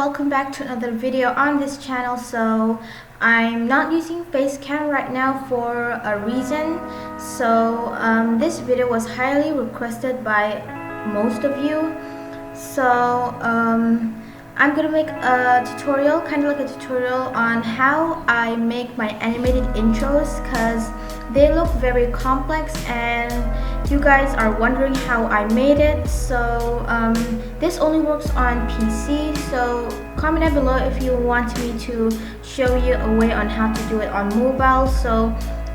welcome back to another video on this channel. So I'm not using face cam right now for a reason. So this video was highly requested by most of you. So I'm gonna make a tutorial, kind of like a tutorial on how I make my animated intros, because they look very complex and you guys are wondering how I made it. So this only works on PC, so comment down below if you want me to show you a way on how to do it on mobile. So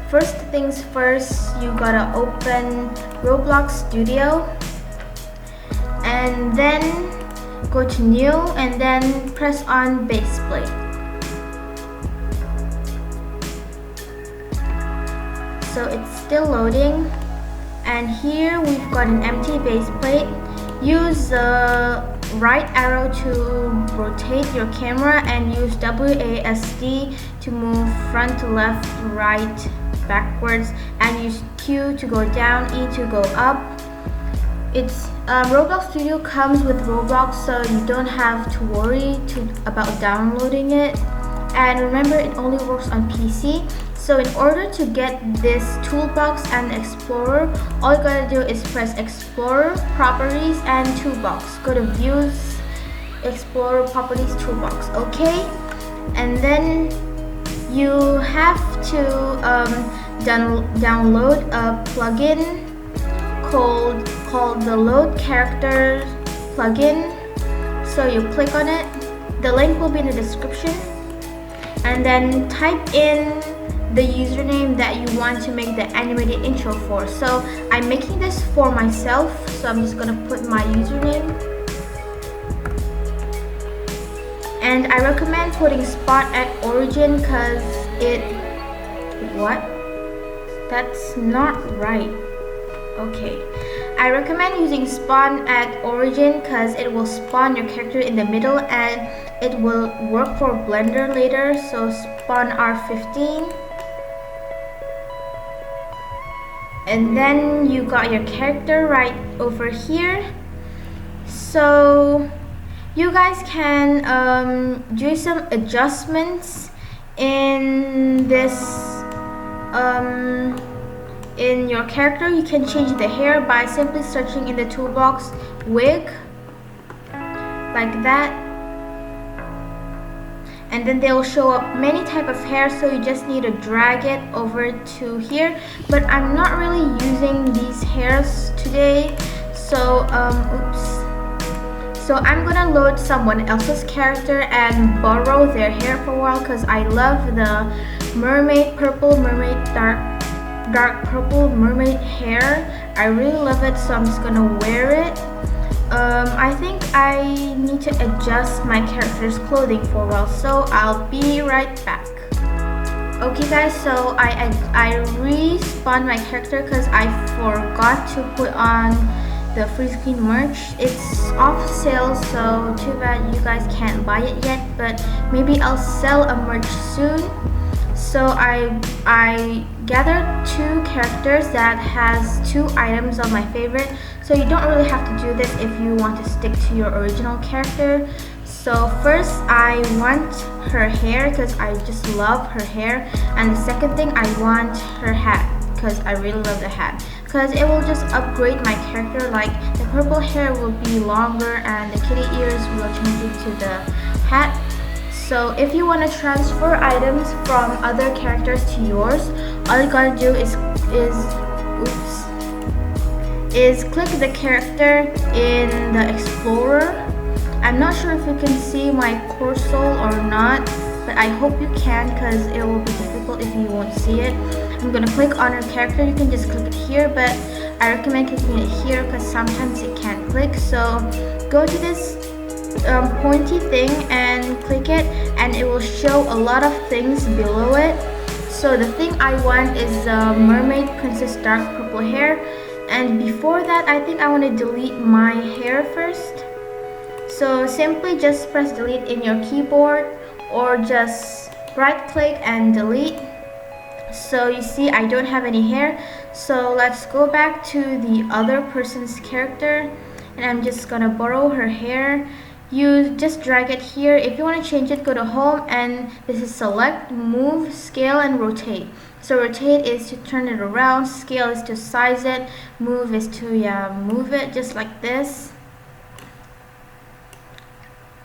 first things first, you gotta open Roblox Studio and then go to new and then press on base plate. So it's still loading, and here we've got an empty base plate. Use the right arrow to rotate your camera and use WASD to move front to left, right, backwards, and use Q to go down, E to go up. It's Roblox Studio comes with Roblox, so you don't have to worry about downloading it. And remember, it only works on PC. So in order to get this toolbox and explorer, all you gotta do is press explorer, properties, and toolbox. Go to views, explorer, properties, toolbox. Okay, and then you have to download a plugin called the load character plugin. So you click on it, the link will be in the description, and then type in the username that you want to make the animated intro for. So I'm making this for myself, so I'm just gonna put my username, and I recommend putting spot at origin because that's not right. Okay, I recommend using spawn at origin because it will spawn your character in the middle and it will work for Blender later. So spawn R15, and then you got your character right over here. So you guys can do some adjustments in this in your character. You can change the hair by simply searching in the toolbox wig like that, and then they'll show up many type of hair, so you just need to drag it over to here. But I'm not really using these hairs today, so so I'm gonna load someone else's character and borrow their hair for a while because I love the mermaid purple, mermaid dark purple mermaid hair. I really love it, so I'm just gonna wear it. I think I need to adjust my character's clothing for a while, so I'll be right back. Okay guys, so I respawned my character because I forgot to put on the free screen merch. It's off sale, so too bad you guys can't buy it yet, but maybe I'll sell a merch soon. So I gathered two characters that has two items of my favorite. So you don't really have to do this if you want to stick to your original character. So first I want her hair because I just love her hair, and the second thing I want her hat because I really love the hat, because it will just upgrade my character. Like the purple hair will be longer and the kitty ears will change into the hat. So if you want to transfer items from other characters to yours, all you gotta do is click the character in the explorer. I'm not sure if you can see my cursor or not, but I hope you can because it will be difficult if you won't see it. I'm gonna click on her character. You can just click it here, but I recommend clicking it here because sometimes it can't click. So go to this pointy thing and click it, and it will show a lot of things below it. So the thing I want is the mermaid princess dark purple hair, and before that I think I want to delete my hair first. So simply just press delete in your keyboard or just right click and delete. So you see I don't have any hair, so let's go back to the other person's character, and I'm just gonna borrow her hair. you just drag it here. If you want to change it, go to home, and this is select, move, scale, and rotate. So rotate is to turn it around, scale is to size it, move is to move it just like this.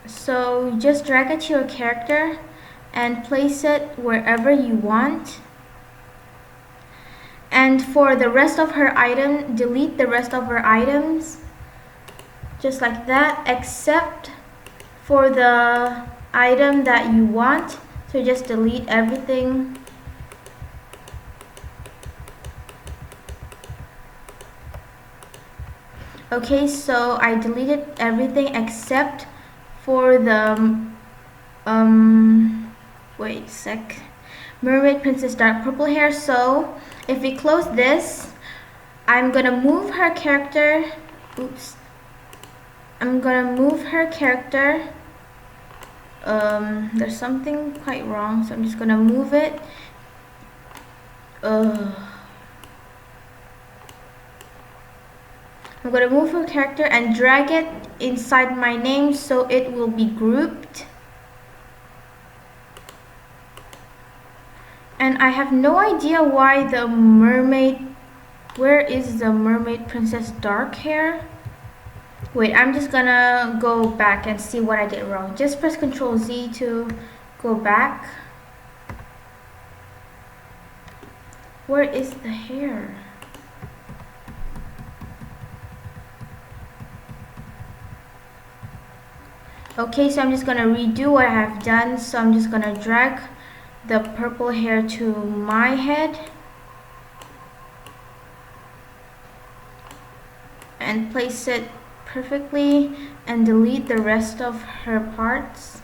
So just drag it to your character and place it wherever you want. And for the rest of her item, delete the rest of her items just like that, except for the item that you want. So just delete everything. Okay, so I deleted everything except for the wait a sec, mermaid princess dark purple hair. So if we close this, I'm gonna move her character. Oops. I'm gonna move her character. There's something quite wrong, so I'm just gonna move it. I'm gonna move her character and drag it inside my name so it will be grouped. And I have no idea why the mermaid, where is the mermaid princess dark hair? Wait, I'm just gonna go back and see what I did wrong. Just press Ctrl Z to go back. Where is the hair? Okay, so I'm just gonna redo what I have done. So I'm just gonna drag the purple hair to my head and place it perfectly and delete the rest of her parts.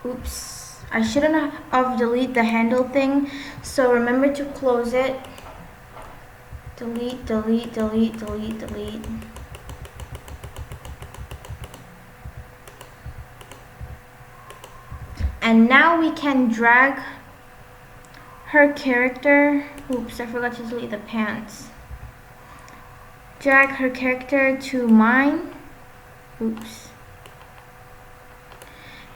Oops, I shouldn't have deleted the handle thing, so remember to close it. Delete, delete, delete, delete, delete. And now we can drag her character. Oops, I forgot to delete the pants. Drag her character to mine. Oops.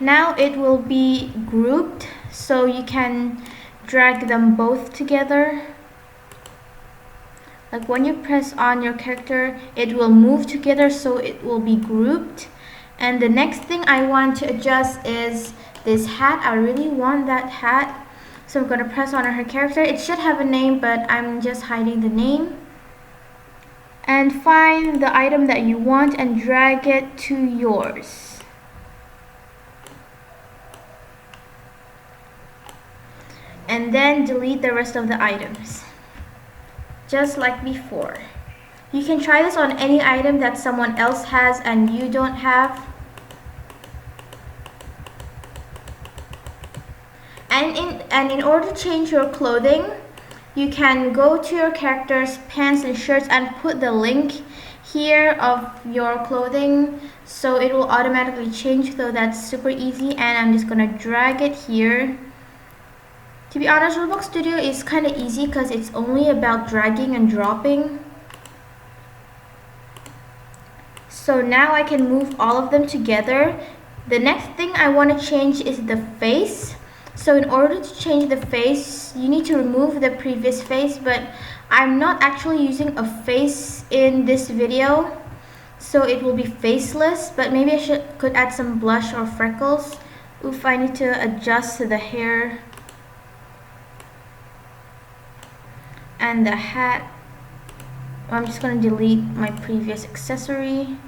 Now it will be grouped, so you can drag them both together. Like when you press on your character, it will move together, so it will be grouped. And the next thing I want to adjust is this hat. I really want that hat, so I'm going to press on her character. It should have a name, but I'm just hiding the name. And find the item that you want and drag it to yours. And then delete the rest of the items, just like before. You can try this on any item that someone else has and you don't have. And in order to change your clothing, you can go to your character's pants and shirts and put the link here of your clothing, so it will automatically change. So that's super easy, and I'm just gonna drag it here. To be honest, Roblox Studio is kind of easy because it's only about dragging and dropping. So now I can move all of them together. The next thing I want to change is the face. So in order to change the face, you need to remove the previous face, but I'm not actually using a face in this video, so it will be faceless. But maybe I could add some blush or freckles. Oof, I need to adjust the hair and the hat. I'm just going to delete my previous accessory.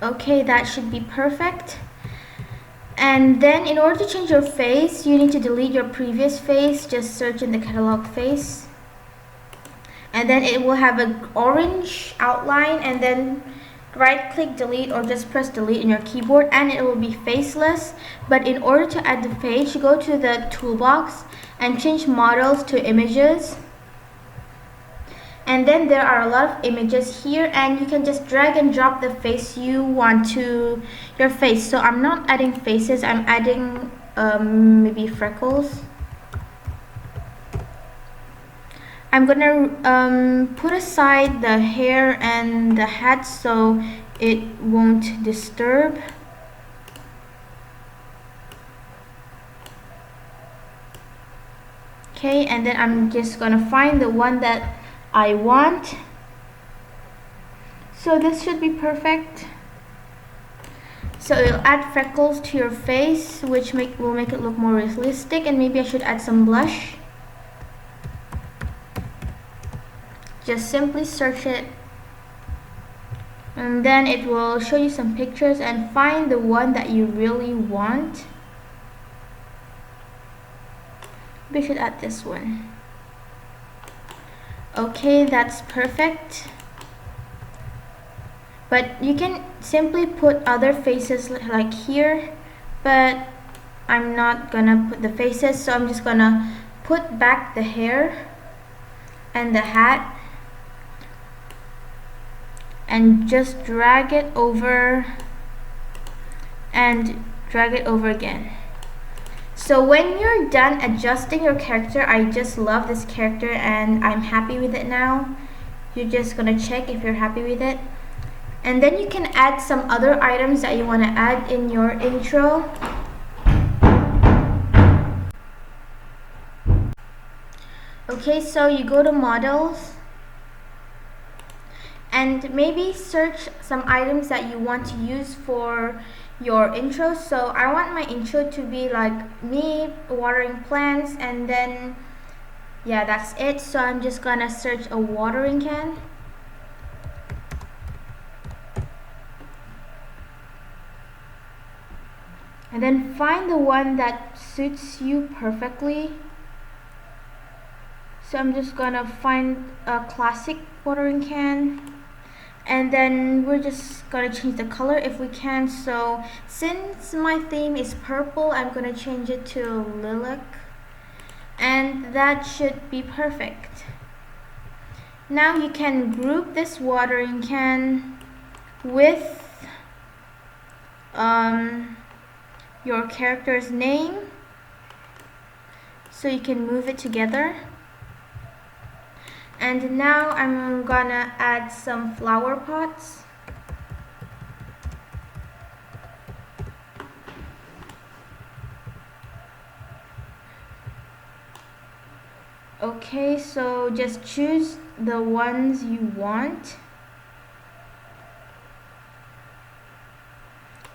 Okay, that should be perfect. And then in order to change your face, you need to delete your previous face. Just search in the catalog face. And then it will have an orange outline, and then right click delete or just press delete in your keyboard and it will be faceless. But in order to add the face, you go to the toolbox and change models to images. And then there are a lot of images here, and you can just drag and drop the face you want to your face. So I'm not adding faces, I'm adding maybe freckles. I'm gonna put aside the hair and the hat so it won't disturb. Okay, and then I'm just gonna find the one that I want. So this should be perfect. So it'll add freckles to your face, which will make it look more realistic. And maybe I should add some blush. Just simply search it, and then it will show you some pictures and find the one that you really want. We should add this one. Okay, that's perfect. But you can simply put other faces like here, but I'm not gonna put the faces, so I'm just gonna put back the hair and the hat and just drag it over and drag it over again. So when you're done adjusting your character, I just love this character and I'm happy with it now. You're just gonna check if you're happy with it. And then you can add some other items that you want to add in your intro. Okay, so you go to models and maybe search some items that you want to use for your intro. So I want my intro to be like me watering plants, and then yeah, that's it. So I'm just gonna search a watering can. And then find the one that suits you perfectly. So I'm just gonna find a classic watering can. And then we're just gonna change the color if we can. So since my theme is purple, I'm gonna change it to lilac. And that should be perfect. Now you can group this watering can with your character's name, so you can move it together. And now I'm gonna add some flower pots. Okay, so just choose the ones you want.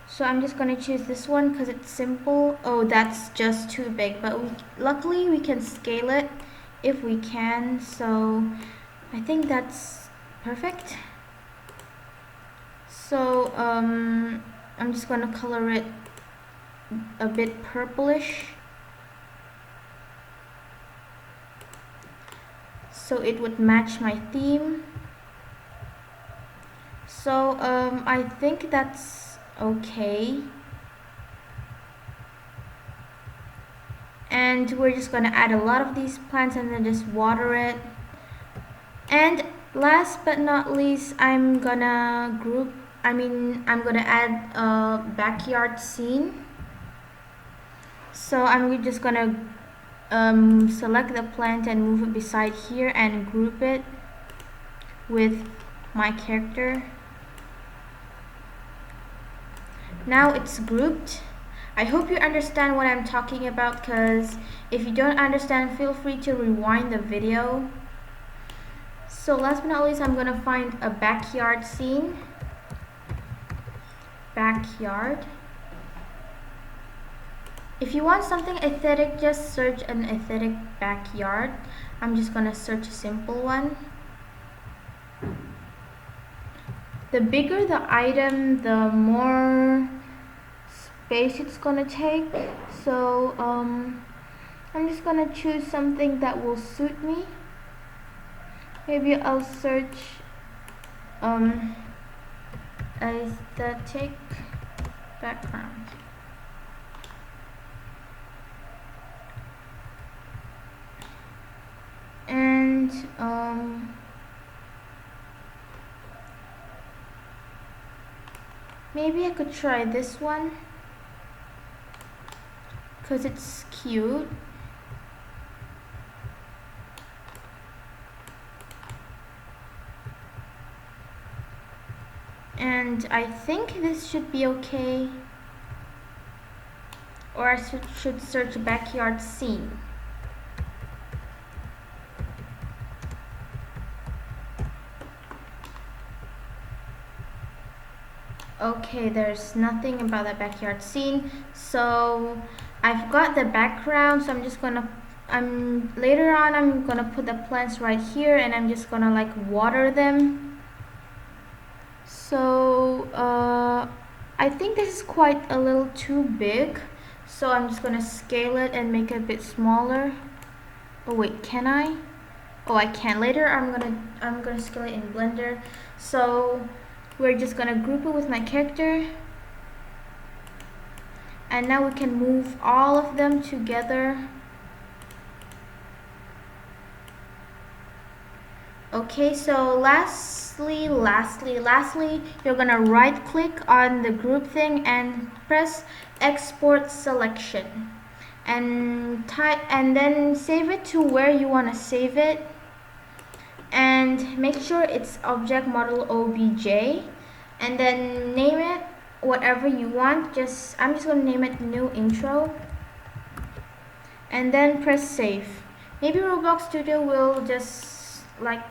So I'm just gonna choose this one because it's simple. Oh, that's just too big, but luckily we can scale it if we can. So I think that's perfect. So I'm just gonna color it a bit purplish, so it would match my theme. So I think that's okay. And we're just gonna add a lot of these plants and then just water it. And last but not least, I'm gonna add a backyard scene. So I'm just gonna select the plant and move it beside here and group it with my character. Now it's grouped. I hope you understand what I'm talking about, because if you don't understand, feel free to rewind the video. So last but not least, I'm gonna find a backyard scene. Backyard. If you want something aesthetic, just search an aesthetic backyard. I'm just gonna search a simple one. The bigger the item, the more space it's gonna take. So I'm just gonna choose something that will suit me. Maybe I'll search aesthetic background. And maybe I could try this one because it's cute. And I think this should be okay. Or I should search backyard scene. Okay, there's nothing about the backyard scene. So I've got the background, so later on I'm gonna put the plants right here, and I'm just gonna like water them. So I think this is quite a little too big, so I'm just gonna scale it and make it a bit smaller. Oh wait, can I? Oh, I can. Later I'm gonna scale it in Blender. So we're just gonna group it with my character, and now we can move all of them together. Okay, so lastly, you're gonna right click on the group thing and press export selection, and then save it to where you want to save it, and make sure it's object model obj, and then name it whatever you want. I'm just gonna name it new intro, and then press save. Maybe Roblox Studio will just like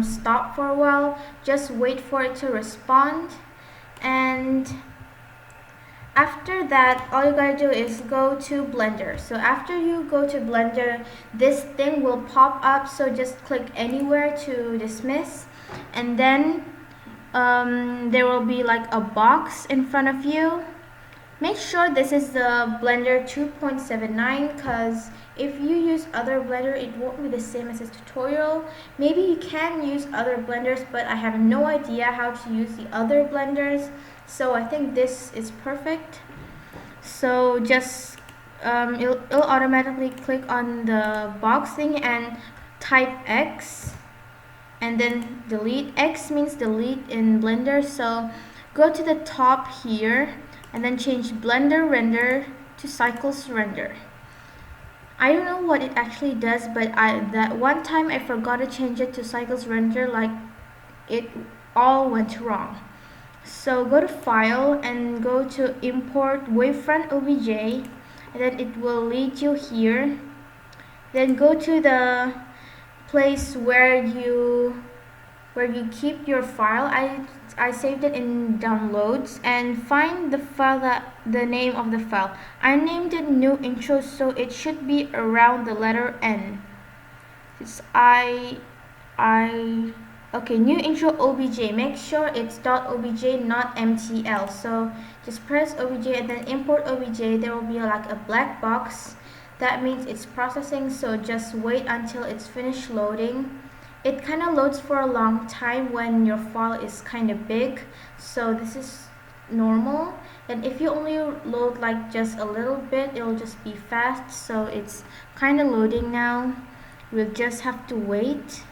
stop for a while. Just wait for it to respond, and after that all you gotta do is go to Blender. So after you go to Blender, this thing will pop up, so just click anywhere to dismiss, and then there will be like a box in front of you. Make sure this is the Blender 2.79, because if you use other Blender, it won't be the same as this tutorial. Maybe you can use other Blenders, but I have no idea how to use the other Blenders. So I think this is perfect. So just it'll automatically click on the box thing and type X, and then delete. X means delete in Blender. So go to the top here, and then change Blender render to cycles render. I don't know what it actually does, but that one time I forgot to change it to cycles render, like it all went wrong. So go to file and go to import wavefront obj, and then it will lead you here. Then go to the place where you keep your file. I saved it in downloads, and find the file the name of the file. I named it new intro, so it should be around the letter N. It's okay, new intro obj. Make sure it's .obj, not mtl. So just press obj and then import obj. There will be like a black box. That means it's processing, so just wait until it's finished loading. It kind of loads for a long time when your file is kind of big, so this is normal. And if you only load like just a little bit, it'll just be fast. So it's kind of loading now. We'll just have to wait.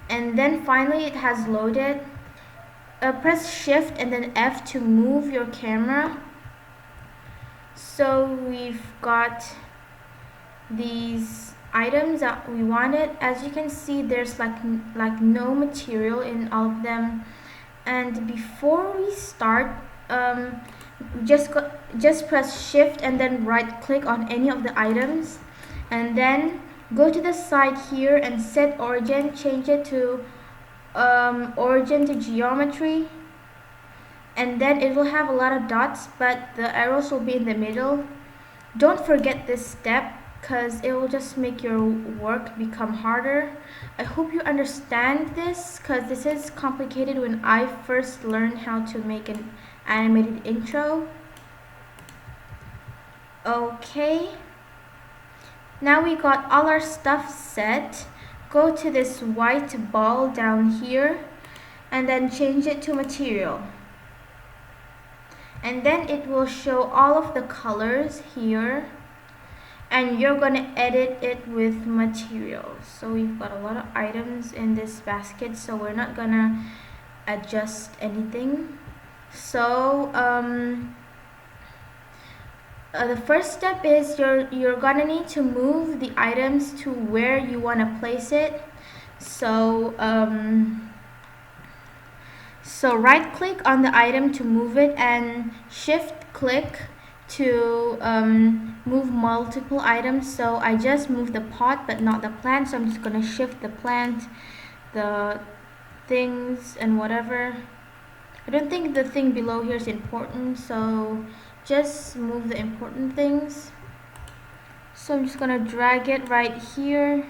And then finally it has loaded. Press shift and then F to move your camera. So we've got these items that we wanted. As you can see, there's like no material in all of them. And before we start, just press shift and then right click on any of the items, and then go to the side here and set origin. Change it to origin to geometry, and then it will have a lot of dots, but the arrows will be in the middle. Don't forget this step, because it will just make your work become harder. I hope you understand this, because this is complicated when I first learned how to make an animated intro. Okay, now we got all our stuff set. Go to this white ball down here and then change it to material. And then it will show all of the colors here, and you're gonna edit it with material. So we've got a lot of items in this basket, so we're not gonna adjust anything. So The first step is you're gonna need to move the items to where you want to place it. So right click on the item to move it, and shift click to move multiple items. So I just moved the pot but not the plant, so I'm just gonna shift the plant, the things, and whatever. I don't think the thing below here is important, so just move the important things. So I'm just gonna drag it right here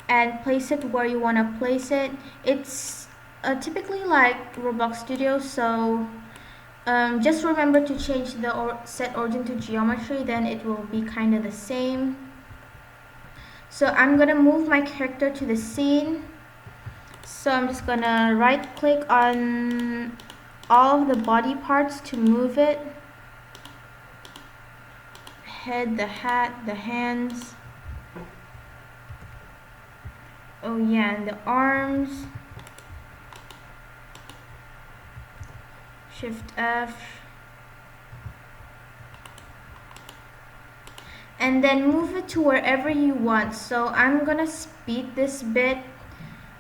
and place it where you want to place it. It's typically like Roblox Studio, so just remember to change the set origin to geometry, then it will be kind of the same. So I'm gonna move my character to the scene. So I'm just gonna right click on all of the body parts to move it. Head, the hat, the hands. Oh yeah, and the arms. Shift F. And then move it to wherever you want. So I'm gonna speed this bit.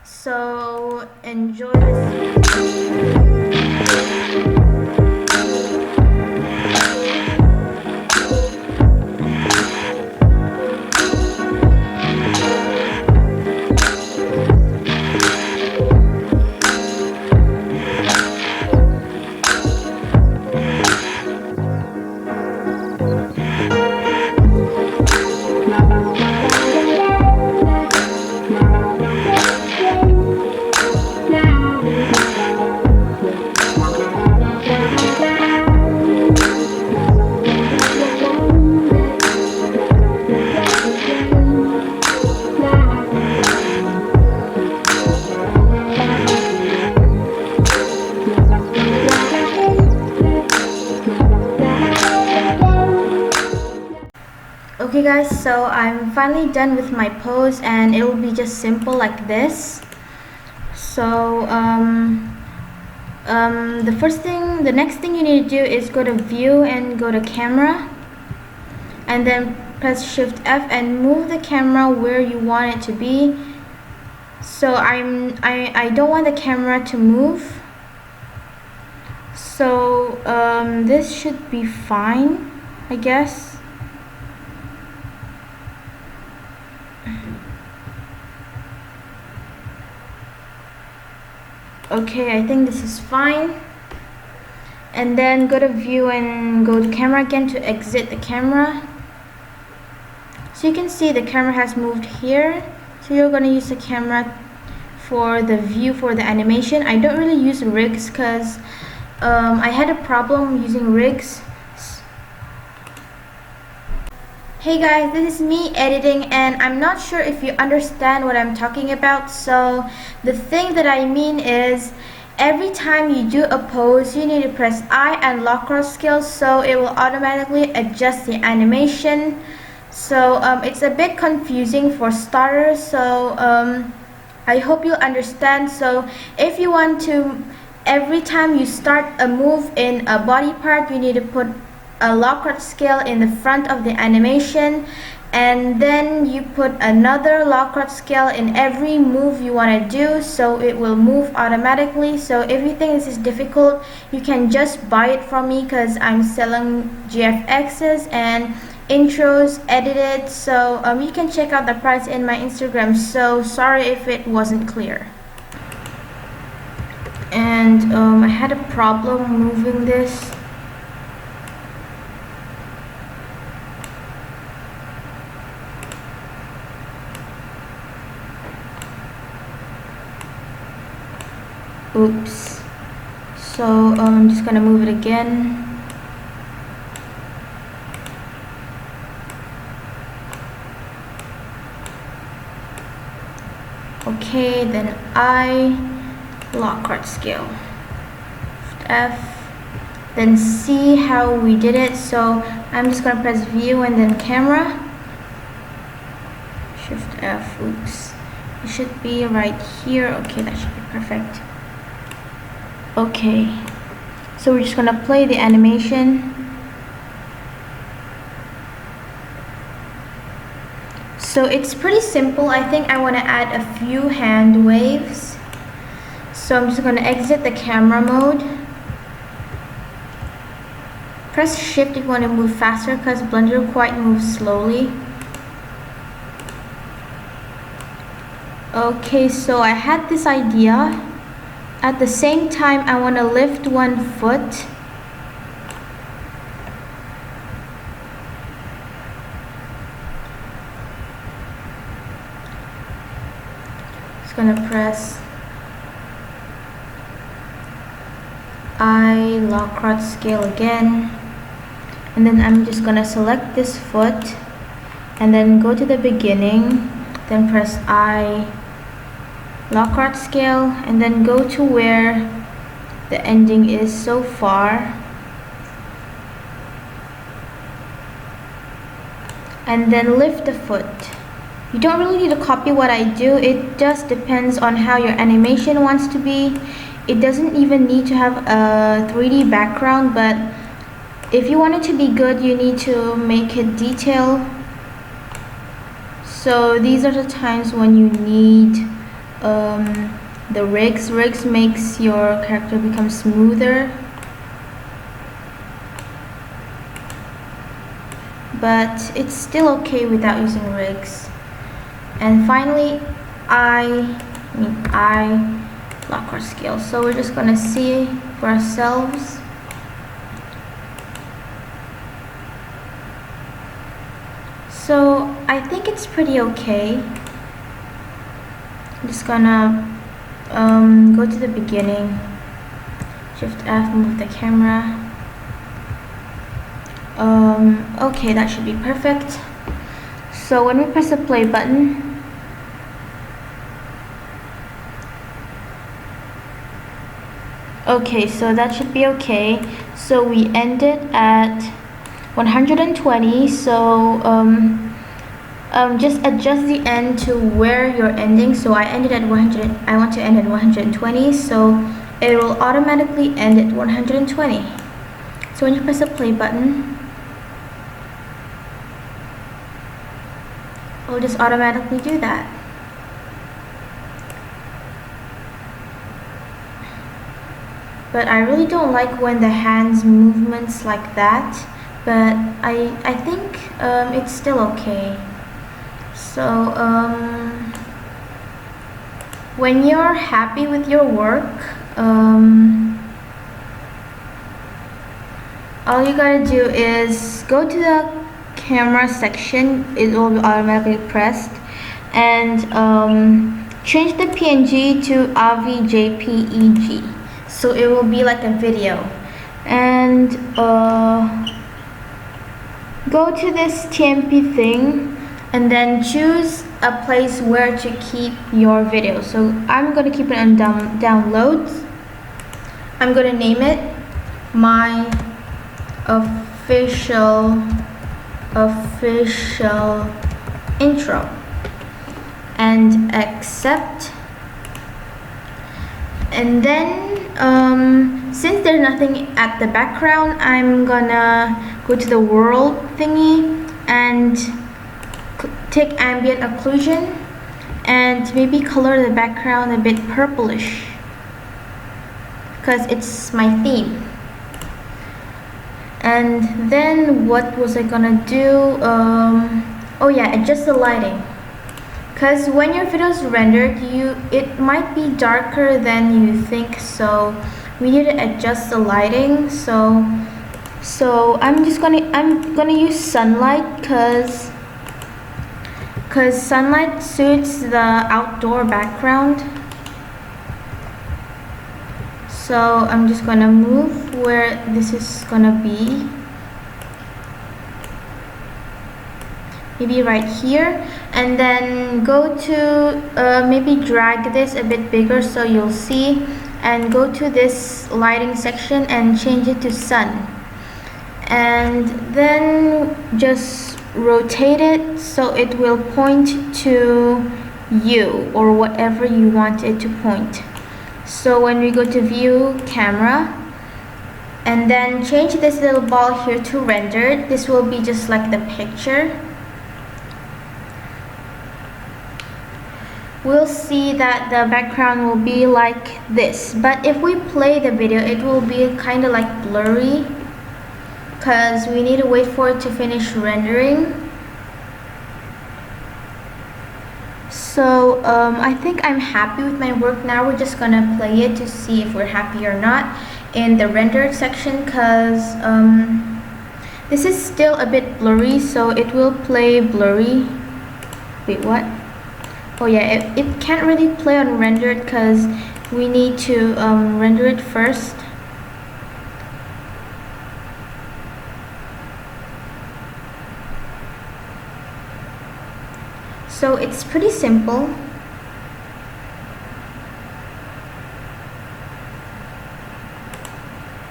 So enjoy this. Okay guys, so I'm finally done with my pose, and it will be just simple like this. So the next thing you need to do is go to view and go to camera, and then press shift F and move the camera where you want it to be. So I don't want the camera to move. So this should be fine, I guess. Okay, I think this is fine. And then go to view and go to camera again to exit the camera. So you can see the camera has moved here. So you're going to use the camera for the view for the animation. I don't really use rigs because I had a problem using rigs. Hey guys, this is me editing, and I'm not sure if you understand what I'm talking about. So the thing that I mean is, every time you do a pose, you need to press I and lock cross scale, so it will automatically adjust the animation. So it's a bit confusing for starters, so I hope you understand. So if you want to, every time you start a move in a body part, you need to put a lockout scale in the front of the animation, and then you put another lockout scale in every move you want to do, so it will move automatically. So if you think this is difficult, you can just buy it from me because I'm selling GFXs and intros edited, so you can check out the price in my Instagram. So sorry if it wasn't clear. And I had a problem moving this. Oops. So I'm just gonna move it again. Okay, then I lockout scale. F. Then see how we did it. So I'm just gonna press view and then camera. Shift F. Oops. It should be right here. Okay, that should be perfect. Okay, So we're just gonna play the animation. So it's pretty simple. I think I want to add a few hand waves. So I'm just going to exit the camera mode. Press shift if you want to move faster because Blender quite moves slowly. Okay, so I had this idea. At the same time, I want to lift one foot. Just gonna press I Lockhart scale again, and then I'm just gonna select this foot and then go to the beginning, then press I Lockhart scale and then go to where the ending is so far, and then lift the foot. You don't really need to copy what I do. It just depends on how your animation wants to be. It doesn't even need to have a 3D background, but if you want it to be good, you need to make it detail. So these are the times when you need the rigs. Rigs makes your character become smoother. But it's still okay without using rigs. And finally, I Lockhart scale. So we're just gonna see for ourselves. So I think it's pretty okay. I'm just gonna go to the beginning. Shift F, move the camera. Okay, that should be perfect. So when we press the play button, okay, so that should be okay. So we ended at 120. So just adjust the end to where you're ending. So I ended at 100. I want to end at 120. So it will automatically end at 120. So when you press the play button, it will just automatically do that. But I really don't like when the hands movements like that, but I think it's still okay. So when you're happy with your work, all you gotta do is go to the camera section. It will be automatically pressed, and change the PNG to AVJPEG. So it will be like a video, and go to this TMP thing and then choose a place where to keep your video. So I'm going to keep it on downloads. I'm going to name it my official intro and accept. And then since there's nothing at the background, I'm gonna go to the world thingy and take ambient occlusion and maybe color the background a bit purplish because it's my theme. And then what was I gonna do? Oh yeah, adjust the lighting. Because when your video is rendered, it might be darker than you think, so we need to adjust the lighting. So I'm gonna use sunlight because sunlight suits the outdoor background. So I'm just gonna move where this is gonna be. Maybe right here, and then go to maybe drag this a bit bigger so you'll see, and go to this lighting section and change it to sun, and then just rotate it so it will point to you or whatever you want it to point. So when we go to view camera, and then change this little ball here to rendered. This will be just like the picture. We'll see that the background will be like this, but if we play the video it will be kind of like blurry because we need to wait for it to finish rendering. So I think I'm happy with my work now. We're just gonna play it to see if we're happy or not in the rendered section, because this is still a bit blurry, so it will play blurry. Wait, what? Oh yeah, it can't really play on rendered because we need to render it first. So it's pretty simple.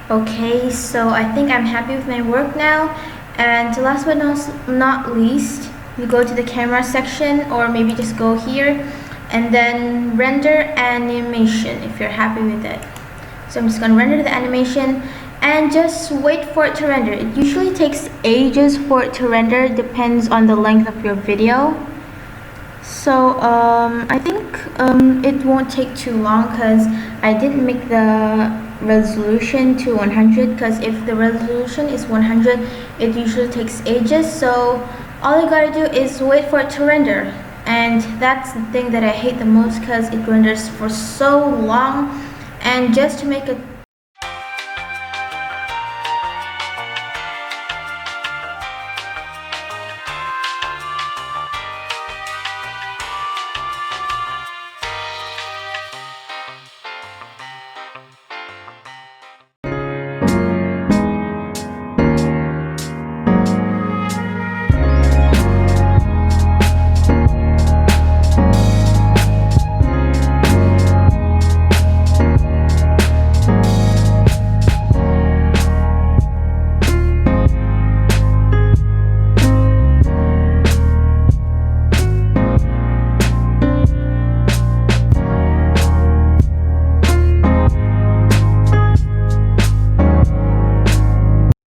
Okay, so I think I'm happy with my work now. And last but not least, you go to the camera section, or maybe just go here and then render animation if you're happy with it. So I'm just going to render the animation and just wait for it to render. It usually takes ages for it to render, depends on the length of your video. So I think it won't take too long because I didn't make the resolution to 100, because if the resolution is 100 it usually takes ages. So all you gotta do is wait for it to render, and that's the thing that I hate the most, because it renders for so long. And just to make it